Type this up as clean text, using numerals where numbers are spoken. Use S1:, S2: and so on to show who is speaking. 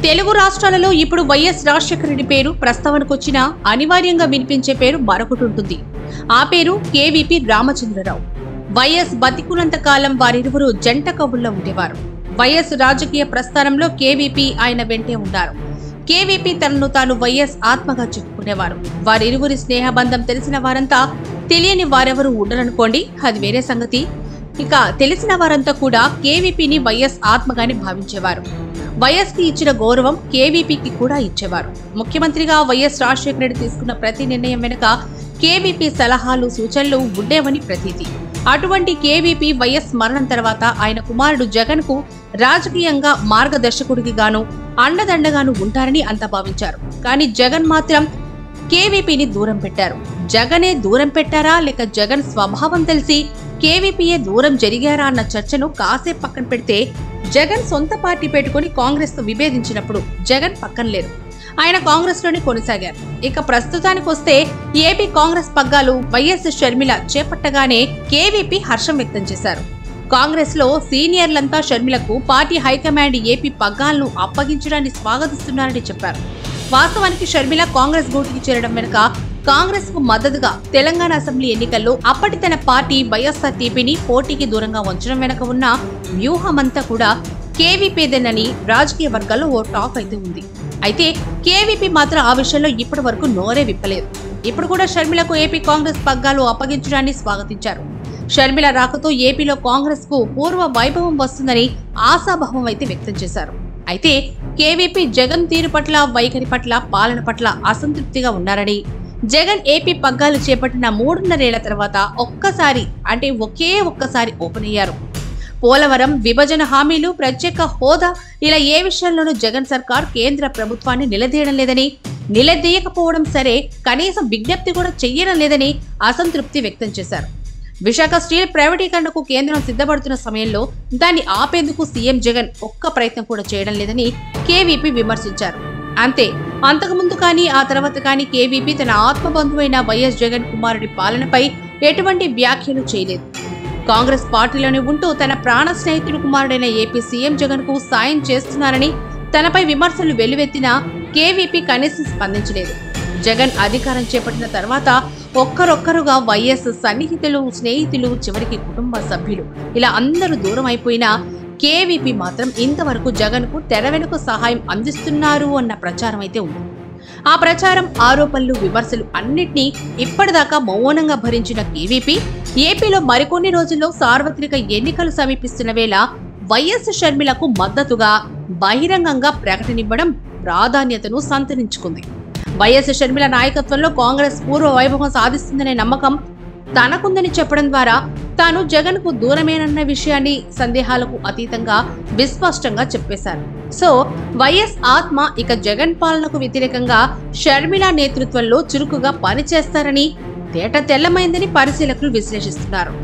S1: తెలుగు రాష్ట్రాలలో ఇప్పుడు వైఎస్ రాజశేఖర రెడ్డి పేరు ప్రస్తావనకు వచ్చినా అనివార్యంగా వినిపించే పేరు మరొకటి ఉంటుంది. ఆ పేరు కేవీపీ రామచంద్రరావు. వైఎస్ బతికున్నంత కాలం వారిరువురు జంట కబుల్లో ఉండేవారు. వైఎస్ రాజకీయ ప్రస్థానంలో కేవీపీ ఆయన వెంటే ఉన్నారు. కేవీపీ తనను తాను వైఎస్ ఆత్మగా చెప్పుకునేవారు. వారిరువురి స్నేహబంధం తెలిసిన వారంతా, తెలియని వారెవరూ ఉండరనుకోండి, అది వేరే సంగతి. ఇక తెలిసిన వారంతా కూడా కేవీపీని వైఎస్ ఆత్మగానే భావించేవారు. వైఎస్ కి ఇచ్చిన గౌరవం కేవీపీకి కూడా ఇచ్చేవారు. ముఖ్యమంత్రిగా వైఎస్ రాజశేఖర రెడ్డి తీసుకున్న ప్రతి నిర్ణయం వెనుక కేవీపీ సలహాలు, సూచనలు ఉండేవని ప్రతీతి. అటువంటి కేవీపీ వైఎస్ మరణం తర్వాత ఆయన కుమారుడు జగన్ కు రాజకీయంగా మార్గదర్శకుడికి గాను, అండదండగాను ఉంటారని అంతా భావించారు. కానీ జగన్ మాత్రం కేవీపీని దూరం పెట్టారు. జగనే దూరం పెట్టారా, లేక జగన్ స్వభావం తెలిసి కేవీపీయే దూరం జరిగారా అన్న చర్చను కాసేపు పక్కన పెడితే, జగన్ సొంత పార్టీ పెట్టుకుని కాంగ్రెస్ తో విభేదించినప్పుడు జగన్ పక్కన లేరు. ఆయన కాంగ్రెస్ లోనే కొనసాగారు. ఇక ప్రస్తుతానికి వస్తే ఏపీ కాంగ్రెస్ పగ్గాలు వైఎస్ షర్మిల చేపట్టగానే కేవీపీ హర్షం వ్యక్తం చేశారు. కాంగ్రెస్ లో సీనియర్లంతా షర్మిలకు పార్టీ హైకమాండ్ ఏపీ పగ్గాలను అప్పగించడాన్ని స్వాగతిస్తున్నారని చెప్పారు. వాస్తవానికి షర్మిల కాంగ్రెస్ గూటికి చేరడం వెనుక కాంగ్రెస్ కు మద్దతుగా తెలంగాణ అసెంబ్లీ ఎన్నికల్లో అప్పటి తన పార్టీ వైఎస్ఆర్టీపీని పోటీకి దూరంగా ఉంచడం వెనుక ఉన్న వ్యూహమంతా కూడా కేవీపీదేనని రాజకీయ వర్గాల్లో ఓ టాక్ అయితే ఉంది. అయితే కేవీపీ మాత్రం ఆ విషయంలో ఇప్పటి వరకు నోరే విప్పలేదు. ఇప్పుడు కూడా షర్మిలకు ఏపీ కాంగ్రెస్ పగ్గాలు అప్పగించడాన్ని స్వాగతించారు. షర్మిల రాకతో ఏపీలో కాంగ్రెస్ కు పూర్వ వైభవం వస్తుందని ఆశాభావం అయితే వ్యక్తం చేశారు. అయితే కేవీపీ జగన్ తీరు పట్ల, వైఖరి పట్ల, పాలన పట్ల అసంతృప్తిగా ఉన్నారని, జగన్ ఏపీ పగ్గాలు చేపట్టిన 3.5 ఏళ్ల తర్వాత ఒకే ఒక్కసారి ఓపెన్ అయ్యారు. పోలవరం, విభజన హామీలు, ప్రత్యేక హోదా ఇలా ఏ విషయంలోనూ జగన్ సర్కార్ కేంద్ర ప్రభుత్వాన్ని నిలదీయడం లేదని, నిలదీయకపోవడం సరే కనీసం విజ్ఞప్తి కూడా చెయ్యడం లేదని అసంతృప్తి వ్యక్తం చేశారు. విశాఖ స్టీల్ ప్రైవేటీకరణకు కేంద్రం సిద్ధపడుతున్న సమయంలో దాన్ని ఆపేందుకు సీఎం జగన్ ఒక్క ప్రయత్నం కూడా చేయడం లేదని కేవీపీ విమర్శించారు. అంతే, అంతకుముందు కానీ ఆ తర్వాత కానీ కేవీపీ తన ఆత్మబంధువైన వైఎస్ జగన్ కుమారుడి పాలనపై ఎటువంటి వ్యాఖ్యలు చేయలేదు. కాంగ్రెస్ పార్టీలోనే ఉంటూ తన ప్రాణ స్నేహితుడు కుమారుడైన ఏపీ సీఎం జగన్ కు సాయం చేస్తున్నారని తనపై విమర్శలు వెల్లువెత్తినా కేవీపీ కనీసం స్పందించలేదు. జగన్ అధికారం చేపట్టిన తర్వాత ఒక్కరొక్కరుగా వైఎస్ సన్నిహితులు, స్నేహితులు, చివరికి కుటుంబ సభ్యులు ఇలా అందరూ దూరం అయిపోయినా కేవీపీ మాత్రం ఇంతవరకు జగన్ కు తెర వెనుక సహాయం అందిస్తున్నారు అన్న ప్రచారం అయితే ఉంది. ఆ ప్రచారం, ఆరోపణలు, విమర్శలు అన్నిటినీ ఇప్పటిదాకా మౌనంగా భరించిన కేవీపీ ఏపీలో మరికొన్ని రోజుల్లో సార్వత్రిక ఎన్నికలు సమీపిస్తున్న వేళ వైఎస్ షర్మిలకు మద్దతుగా బహిరంగంగా ప్రకటనివ్వడం ప్రాధాన్యతను సంతరించుకుంది. వైఎస్ షర్మిల నాయకత్వంలో కాంగ్రెస్ పూర్వ వైభవం సాధిస్తుందనే నమ్మకం తనకుందని చెప్పడం ద్వారా తాను జగన్ కు దూరమేనన్న విషయాన్ని సందేహాలకు అతీతంగా విస్పష్టంగా చెప్పేశారు. సో వైఎస్ ఆత్మ ఇక జగన్ పాలనకు వ్యతిరేకంగా షర్మిల నేతృత్వంలో చురుకుగా పనిచేస్తారని తేట తెల్లమైందని పరిశీలకులు విశ్లేషిస్తున్నారు.